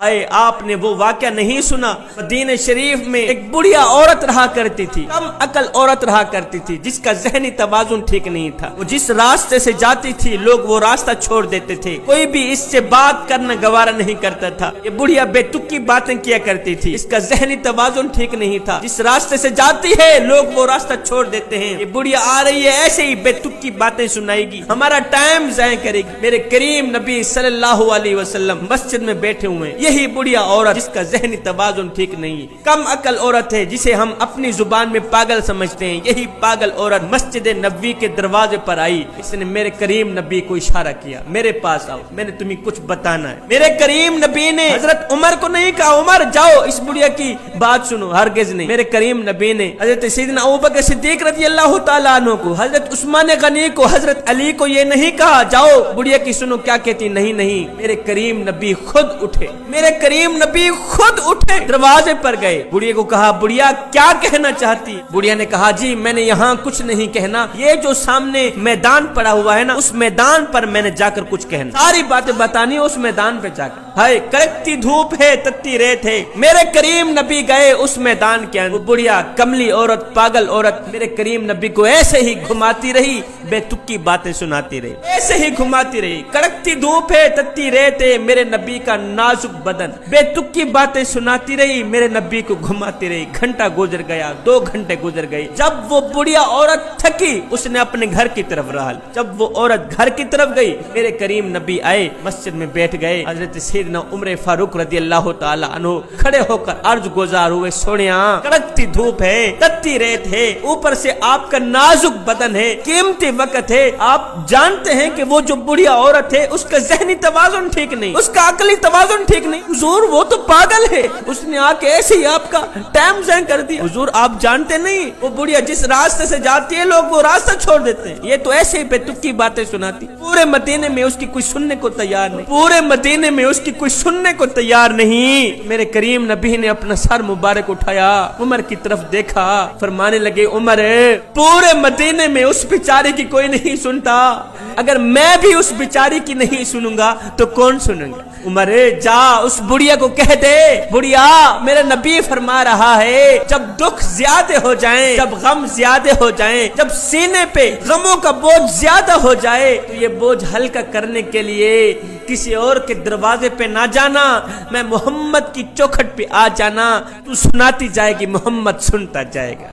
آئے آپ نے وہ واقعہ نہیں سنا؟ مدینہ شریف میں ایک بڑھیا عورت رہا کرتی تھی، کم عقل عورت رہا کرتی تھی، جس کا ذہنی توازن ٹھیک نہیں تھا۔ وہ جس راستے سے جاتی تھی لوگ وہ راستہ چھوڑ دیتے تھے، کوئی بھی اس سے بات کرنا گوارا نہیں کرتا تھا۔ یہ بڑھیا بے تکی باتیں کیا کرتی تھی، اس کا ذہنی توازن ٹھیک نہیں تھا۔ جس راستے سے جاتی ہے لوگ وہ راستہ چھوڑ دیتے ہیں۔ یہ بڑھیا آ رہی ہے ایسے ہی بے تکی باتیں سنائے گی، ہمارا ٹائم ضائع کرے گی۔ میرے کریم نبی صلی اللہ علیہ وسلم مسجد میں بیٹھے ہوئے ہیں، یہی بڑھیا عورت جس کا ذہنی توازن ٹھیک نہیں ہے، کم عقل عورت ہے جسے ہم اپنی زبان میں پاگل سمجھتے ہیں، یہی پاگل عورت مسجد نبوی کے دروازے پر آئی۔ اس نے میرے کریم نبی کو اشارہ کیا، میرے پاس آؤ، میں نے تمہیں کچھ بتانا ہے۔ میرے کریم نبی نے حضرت عمر کو نہیں کہا عمر جاؤ اس بڑھیا کی بات سنو، ہرگز نہیں۔ میرے کریم نبی نے حضرت سیدنا ابوبکر صدیق رضی اللہ تعالیٰ عنہ کو، حضرت عثمان غنی کو، حضرت علی کو یہ نہیں کہا جاؤ بڑھیا کی سنو کیا کہتی، نہیں نہیں۔ میرے کریم نبی خود اٹھے، میرے کریم نبی خود اٹھے، دروازے پر گئے، بڑھیا کو کہا بڑھیا کیا کہنا چاہتی؟ بڑھیا نے کہا جی میں نے یہاں کچھ نہیں کہنا، یہ جو سامنے میدان پڑا ہوا ہے نا اس میدان پر میں نے جا کر کچھ کہنا، ساری باتیں بتانی اس میدان پہ جا کر۔ ہائے کڑکتی دھوپ ہے تتی ریت ہے، میرے کریم نبی گئے اس میدان کے اندر۔ وہ بڑھیا کملی عورت پاگل عورت میرے کریم نبی کو ایسے ہی گھماتی رہی، بے تکی باتیں سناتی رہی، ایسے ہی گھماتی رہی۔ کڑکتی دھوپ ہے تتی ریت ہے، میرے نبی کا نازک بدن، بے تکی باتیں سناتی رہی، میرے نبی کو گھماتی رہی۔ گھنٹہ گزر گیا، 2 گھنٹے گزر گئے، جب وہ بڑھیا عورت تھکی اس نے اپنے گھر کی طرف رہا۔ جب وہ عورت گھر کی طرف گئی میرے کریم نبی آئے، مسجد میں بیٹھ گئے۔ حضرت سیدنا عمر فاروق رضی اللہ تعالی عنہ کھڑے ہو کر عرض گزار ہوئے، سونیا کڑکتی دھوپ ہے تتی ریت ہے، اوپر سے آپ کا نازک بدن ہے، قیمتی وقت ہے، آپ جانتے ہیں کہ وہ جو بڑھیا عورت ہے اس کا ذہنی توازن ٹھیک نہیں، اس کا عقلی توازن ٹھیک نہیں، حضور وہ تو پاگل ہے، اس نے آ کے ایسے ہی آپ کا ٹائم ضائع کر دیا۔ حضور آپ جانتے نہیں وہ بڑھیا جس راستے سے جاتی ہے لوگ وہ راستہ چھوڑ دیتے ہیں، یہ تو ایسے ہی بے تکی باتیں سناتی۔ پورے مدینے میں اس کی کوئی سننے کو تیار نہیں، پورے مدینے میں اس کی کوئی سننے کو تیار نہیں۔ میرے کریم نبی نے اپنا سر مبارک اٹھایا، عمر کی طرف دیکھا، فرمانے لگے عمر پورے مدینے میں اس بیچاری کی کوئی نہیں سنتا، اگر میں بھی اس بیچاری کی نہیں سنوں گا تو کون سنیں گا؟ عمر جا اس بڑھیا کو کہہ دے، بڑھیا میرے نبی فرما رہا ہے جب دکھ زیادہ ہو جائیں، جب غم زیادہ ہو جائیں، جب سینے پہ غموں کا بوجھ زیادہ ہو جائے تو یہ بوجھ ہلکا کرنے کے لیے کسی اور کے دروازے پہ نہ جانا، میں محمد کی چوکھٹ پہ آ جانا، تو سناتی جائے گی محمد سنتا جائے گا۔